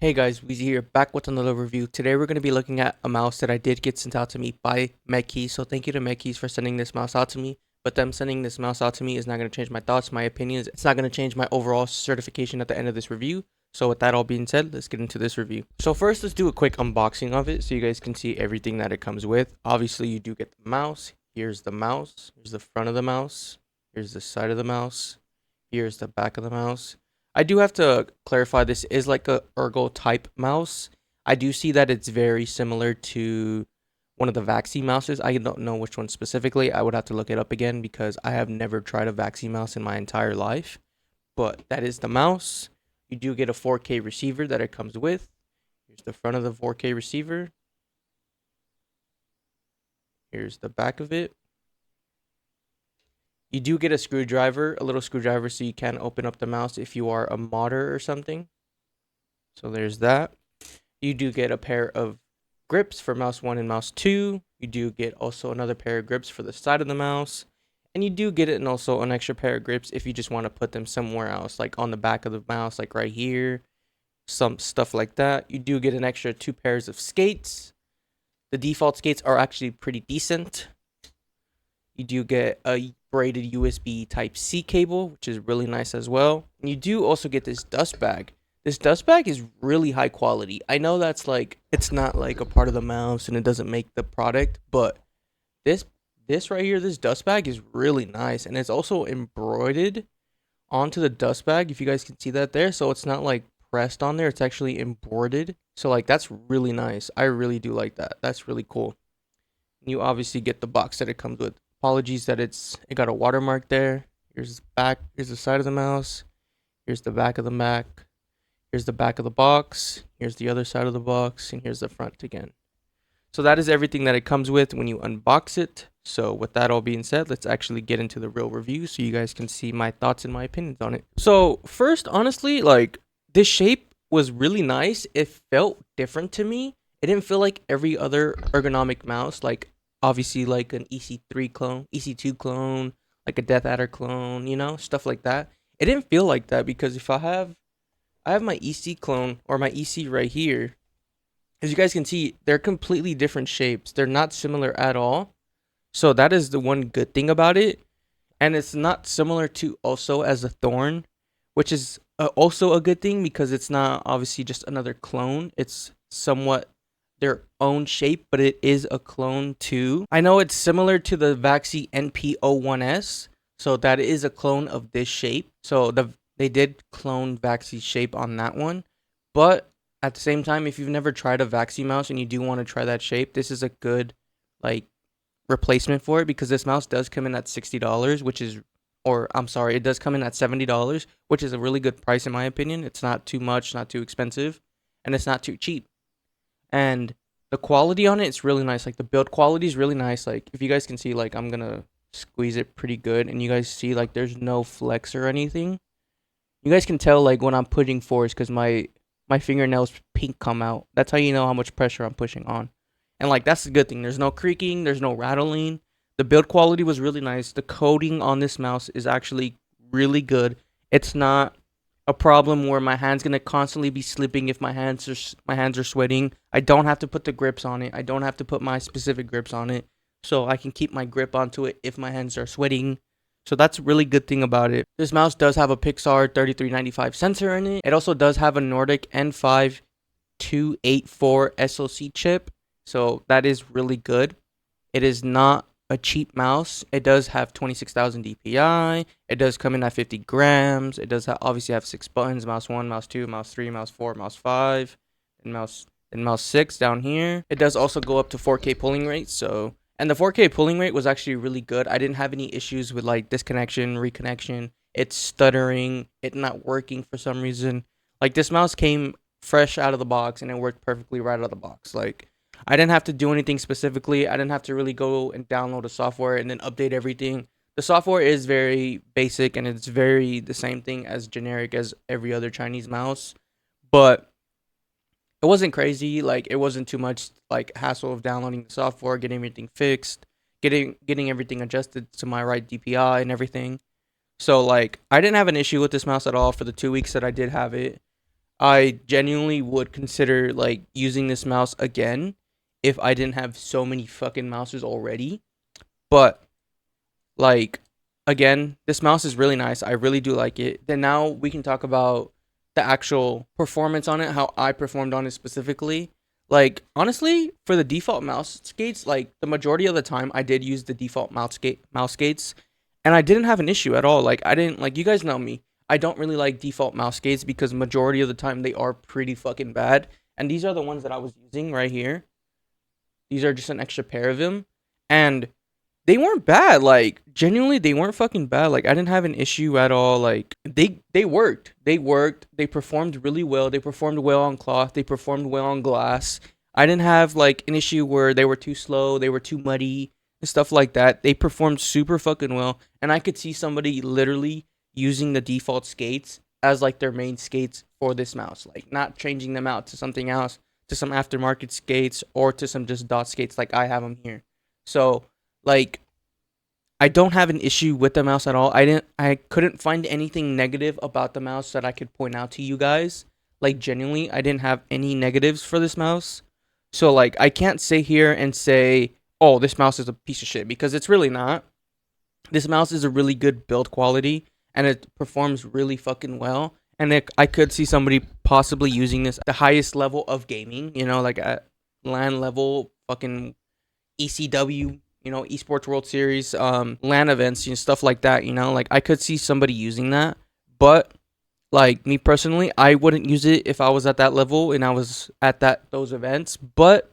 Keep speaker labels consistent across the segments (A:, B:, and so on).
A: Hey guys, Weezy here, back with another review. Today we're going to be looking at a mouse that I did get sent out to me by MedKeys. So thank you to MedKeys for sending this mouse out to me. But them sending this mouse out to me is not going to change my thoughts, my opinions. It's not going to change my overall certification at the end of this review. So with that all being said, let's get into this review. So first, let's do a quick unboxing of it so you guys can see everything that it comes with. Obviously, you do get the mouse. Here's the mouse. Here's the front of the mouse. Here's the side of the mouse. Here's the back of the mouse. I do have to clarify, this is like a ERGO type mouse. I do see that it's very similar to one of the Vaxi mouses. I don't know which one specifically. I would have to look it up again because I have never tried a Vaxi mouse in my entire life. But that is the mouse. You do get a 4K receiver that it comes with. Here's the front of the 4K receiver. Here's the back of it. You do get a screwdriver, a little screwdriver, so you can open up the mouse if you are a modder or something. So there's that. You do get a pair of grips for mouse 1 and mouse 2. You do get also another pair of grips for the side of the mouse. And you do get it and also an extra pair of grips if you just want to put them somewhere else, like on the back of the mouse, like right here, some stuff like that. You do get an extra 2 pairs of skates. The default skates are actually pretty decent. You do get a braided USB Type-C cable, which is really nice as well. And you do also get this dust bag. This dust bag is really high quality. I know that's like, it's not like a part of the mouse and it doesn't make the product, but this right here, this dust bag is really nice. And it's also embroidered onto the dust bag, if you guys can see that there. So it's not like pressed on there, it's actually embroidered. So like, that's really nice. I really do like that. That's really cool. You obviously get the box that it comes with. Apologies that it got a watermark there. Here's the back, here's the side of the mouse, here's the back of the Mac, here's the back of the box, here's the other side of the box, and here's the front again. So that is everything that it comes with when you unbox it. So with that all being said, let's actually get into the real review so you guys can see my thoughts and my opinions on it. So first, honestly, like, this shape was really nice. It felt different to me. It didn't feel like every other ergonomic mouse, like obviously like an EC3 clone, EC2 clone, like a Death Adder clone, you know, stuff like that. It didn't feel like that because if I have my EC clone or my EC right here. As you guys can see, they're completely different shapes. They're not similar at all. So that is the one good thing about it. And it's not similar to also as a Thorn, which is also a good thing because it's not obviously just another clone. It's somewhat their own shape, but it is a clone too. I know it's similar to the Vaxi NP01S, so that is a clone of this shape. So they did clone Vaxi's shape on that one, but at the same time, if you've never tried a Vaxi mouse and you do want to try that shape, this is a good like replacement for it because this mouse does come in at $60, which is, or I'm sorry, it does come in at $70, which is a really good price in my opinion. It's not too much, not too expensive, and it's not too cheap. And the quality on it, it's really nice. Like the build quality is really nice. Like if you guys can see, like I'm gonna squeeze it pretty good, and you guys see like there's no flex or anything. You guys can tell like when I'm pushing force because my fingernails pink come out. That's how you know how much pressure I'm pushing on. And like that's the good thing. There's no creaking, there's no rattling. The build quality was really nice. The coating on this mouse is actually really good. It's not a problem where my hand's gonna constantly be slipping if my hands are sweating. I don't have to put the grips on it. I don't have to put my specific grips on it. So I can keep my grip onto it if my hands are sweating. So that's a really good thing about it. This mouse does have a Pixar 3395 sensor in it. It also does have a Nordic N5 284 SoC chip. So that is really good. It is not a cheap mouse. It does have 26,000 DPI. It does come in at 50 grams. It does obviously have 6 buttons: mouse 1, mouse 2, mouse 3, mouse 4, mouse 5, and mouse 6 down here. It does also go up to 4K pulling rate. So, and the 4K pulling rate was actually really good. I didn't have any issues with like disconnection, reconnection, it's stuttering, it not working for some reason. Like this mouse came fresh out of the box and it worked perfectly right out of the box. Like I didn't have to do anything specifically. I didn't have to really go and download a software and then update everything. The software is very basic and it's very the same thing as generic as every other Chinese mouse. But it wasn't crazy. Like it wasn't too much like hassle of downloading the software, getting everything fixed, getting everything adjusted to my right DPI and everything. So like I didn't have an issue with this mouse at all for the 2 weeks that I did have it. I genuinely would consider like using this mouse again if I didn't have so many fucking mouses already. But like again, this mouse is really nice. I really do like it. Then now we can talk about the actual performance on it, how I performed on it specifically. Like honestly, for the default mouse skates, like the majority of the time I did use the default mouse skates and I didn't have an issue at all. Like I didn't like you guys know me. I don't really like default mouse skates because majority of the time they are pretty fucking bad. And these are the ones that I was using right here. These are just an extra pair of them. And they weren't bad. Like genuinely, they weren't fucking bad. Like I didn't have an issue at all. Like they worked. They worked. They performed really well. They performed well on cloth. They performed well on glass. I didn't have like an issue where they were too slow. They were too muddy and stuff like that. They performed super fucking well. And I could see somebody literally using the default skates as like their main skates for this mouse. Like not changing them out to something else, to some aftermarket skates or to some just dot skates like I have them here. So like I don't have an issue with the mouse at all. I couldn't find anything negative about the mouse that I could point out to you guys. Like genuinely, I didn't have any negatives for this mouse. So like I can't sit here and say, "Oh, this mouse is a piece of shit," because it's really not. This mouse is a really good build quality and it performs really fucking well. And I could see somebody possibly using this at the highest level of gaming, you know, like at LAN level, fucking ECW, you know, esports World Series, LAN events, you know, stuff like that, you know, like I could see somebody using that, but like me personally, I wouldn't use it if I was at that level and I was at those events, but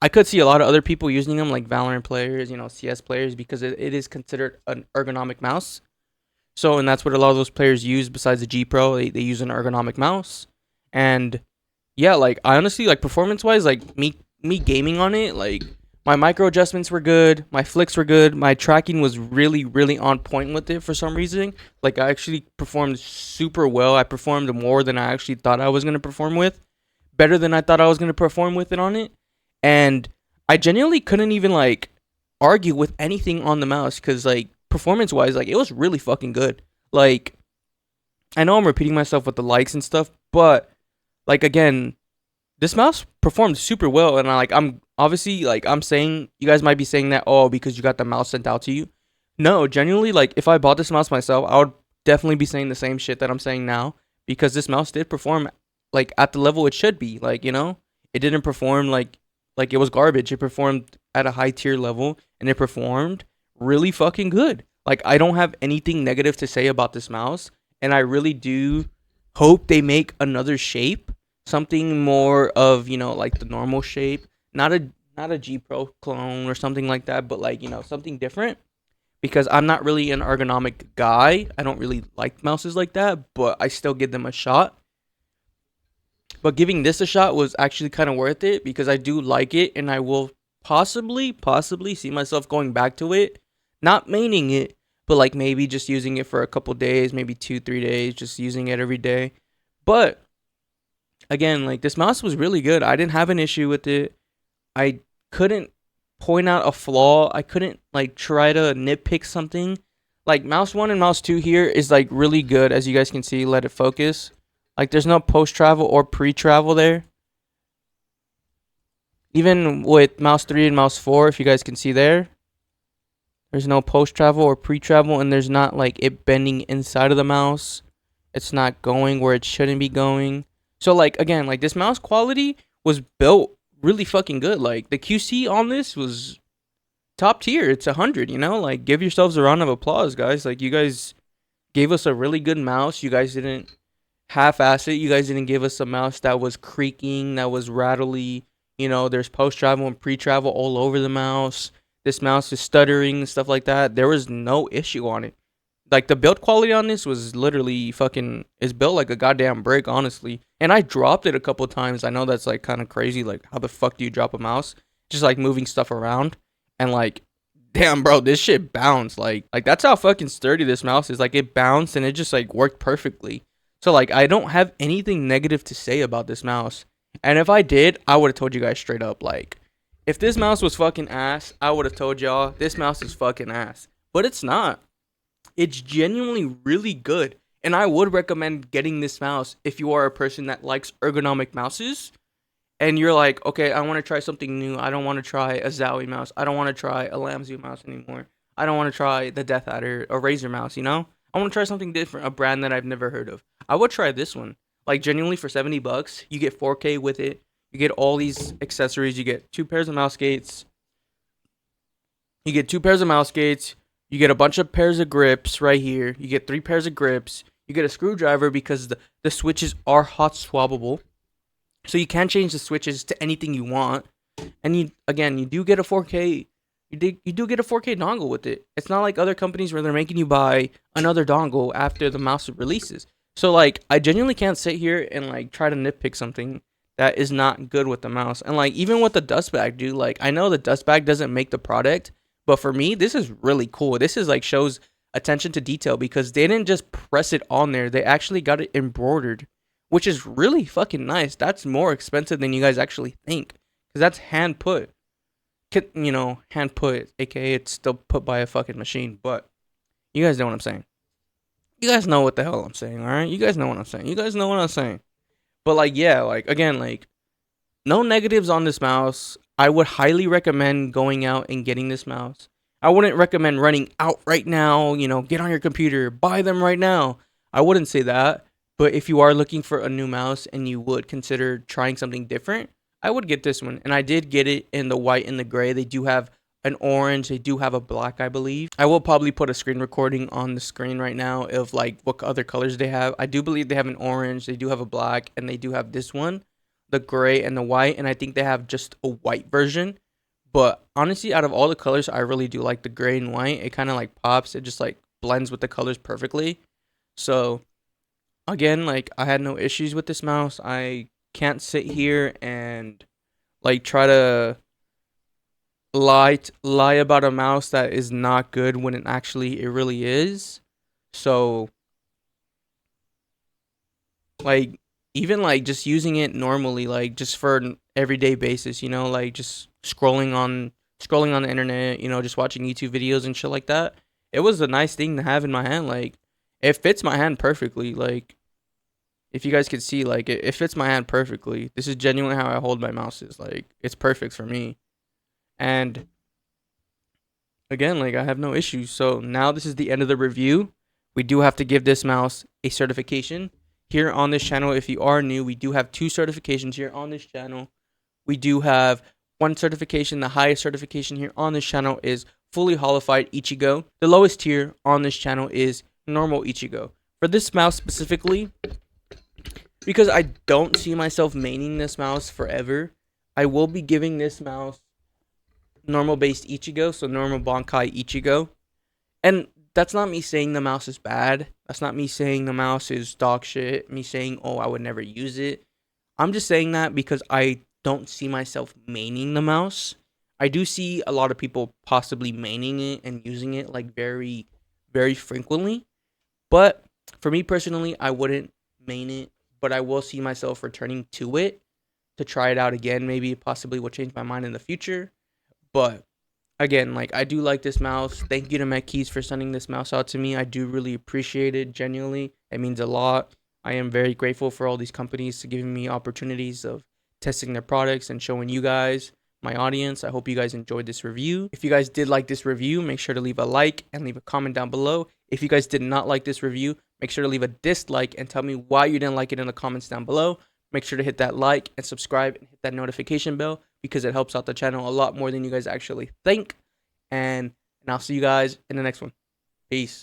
A: I could see a lot of other people using them, like Valorant players, you know, CS players, because it is considered an ergonomic mouse. So, and that's what a lot of those players use besides the G Pro. They use an ergonomic mouse. And yeah, like I honestly like performance wise, like me gaming on it, like my micro adjustments were good, my flicks were good, my tracking was really, really on point with it for some reason. Like I actually performed super well. I performed more than I actually thought I was gonna perform with. Better than I thought I was gonna perform with it on it. And I genuinely couldn't even like argue with anything on the mouse because like performance wise, like it was really fucking good. Like I know I'm repeating myself with the likes and stuff, but like again, this mouse performed super well, and I'm obviously like I'm saying you guys might be saying that because you got the mouse sent out to you. No, genuinely, like if I bought this mouse myself, I would definitely be saying the same shit that I'm saying now because this mouse did perform like at the level it should be. Like you know, it didn't perform like it was garbage. It performed at a high tier level, and it performed really fucking good. Like I don't have anything negative to say about this mouse, and I really do hope they make another shape, something more of you know like the normal shape, not a G Pro clone or something like that, but like you know something different. Because I'm not really an ergonomic guy, I don't really like mouses like that, but I still give them a shot. But giving this a shot was actually kind of worth it because I do like it, and I will possibly see myself going back to it, not maining it, but like maybe just using it for a couple days, maybe 2-3 days, just using it every day. But again, like this mouse was really good. I didn't have an issue with it. I couldn't point out a flaw. I couldn't like try to nitpick something. Like mouse 1 and mouse 2 here is like really good, as you guys can see. Let it focus. Like there's no post travel or pre travel there. Even with mouse 3 and mouse 4, if you guys can see there, there's no post travel or pre travel, and there's not like it bending inside of the mouse. It's not going where it shouldn't be going. So like again, like this mouse quality was built really fucking good. Like the QC on this was top tier. It's 100, you know? Like give yourselves a round of applause, guys. Like you guys gave us a really good mouse. You guys didn't half-ass it. You guys didn't give us a mouse that was creaking, that was rattly. You know, there's post-travel and pre-travel all over the mouse. This mouse is stuttering and stuff like that. There was no issue on it. Like the build quality on this was literally fucking, it's built like a goddamn brick, honestly. And I dropped it a couple times. I know that's like kind of crazy. Like how the fuck do you drop a mouse? Just like moving stuff around. And like, damn bro, this shit bounced. Like that's how fucking sturdy this mouse is. Like it bounced and it just like worked perfectly. So like I don't have anything negative to say about this mouse. And if I did, I would have told you guys straight up. Like if this mouse was fucking ass, I would have told y'all this mouse is fucking ass. But it's not. It's genuinely really good. And I would recommend getting this mouse if you are a person that likes ergonomic mouses and you're like, okay, I want to try something new. I don't want to try a Zaopin mouse. I don't want to try a Lamzu mouse anymore. I don't want to try the Death Adder or Razer mouse, you know? I want to try something different, a brand that I've never heard of. I would try this one. Like genuinely for $70, you get 4K with it. You get all these accessories. You get two pairs of mouse gates. You get two pairs of mouse gates. You get a bunch of pairs of grips right here. You get 3 pairs of grips. You get a screwdriver because the switches are hot swappable. So you can change the switches to anything you want. And you do get a 4K. You do get a 4K dongle with it. It's not like other companies where they're making you buy another dongle after the mouse releases. So like I genuinely can't sit here and like try to nitpick something that is not good with the mouse. And like even with the dust bag, dude, like I know the dust bag doesn't make the product, but for me, this is really cool. This is like shows attention to detail because they didn't just press it on there. They actually got it embroidered, which is really fucking nice. That's more expensive than you guys actually think because that's hand put. You know, hand put, aka it's still put by a fucking machine, but you guys know what I'm saying. You guys know what the hell I'm saying, all right? You guys know what I'm saying. You guys know what I'm saying. But like, yeah, like again, like no negatives on this mouse. I would highly recommend going out and getting this mouse. I wouldn't recommend running out right now, you know, get on your computer, buy them right now. I wouldn't say that. But if you are looking for a new mouse and you would consider trying something different, I would get this one. And I did get it in the white and the gray. They do have an orange. They do have a black, I believe. I will probably put a screen recording on the screen right now of like what other colors they have. I do believe they have an orange. They do have a black. And they do have this one, the gray and the white. And I think they have just a white version. But honestly, out of all the colors, I really do like the gray and white. It kind of like pops. It just like blends with the colors perfectly. So again, like I had no issues with this mouse. I can't sit here and like try to lie about a mouse that is not good when it really is. So like even like just using it normally, like just for an everyday basis, you know, like just scrolling on the internet, you know, just watching YouTube videos and shit like that. It was a nice thing to have in my hand. Like it fits my hand perfectly. Like if you guys could see, like it fits my hand perfectly. This is genuinely how I hold my mouses. Like it's perfect for me. And again, like I have no issues. So now this is the end of the review. We do have to give this mouse a certification here on this channel. If you are new, we do have 2 certifications here on this channel. We do have one certification. The highest certification here on this channel is fully holified Ichigo. The lowest tier on this channel is normal Ichigo. For this mouse specifically, because I don't see myself maining this mouse forever, I will be giving this mouse normal based Ichigo, so normal Bankai Ichigo. And that's not me saying the mouse is bad. That's not me saying the mouse is dog shit. Me saying, oh, I would never use it. I'm just saying that because I don't see myself maining the mouse. I do see a lot of people possibly maining it and using it like very, very frequently. But for me personally, I wouldn't main it. But I will see myself returning to it to try it out again. Maybe possibly will change my mind in the future. But again, like I do like this mouse. Thank you to MetKeys for sending this mouse out to me. I do really appreciate it. Genuinely, it means a lot. I am very grateful for all these companies to giving me opportunities of testing their products and showing you guys, my audience. I hope you guys enjoyed this review. If you guys did like this review, make sure to leave a like and leave a comment down below. If you guys did not like this review, make sure to leave a dislike and tell me why you didn't like it in the comments down below. Make sure to hit that like and subscribe and hit that notification bell because it helps out the channel a lot more than you guys actually think. And I'll see you guys in the next one. Peace.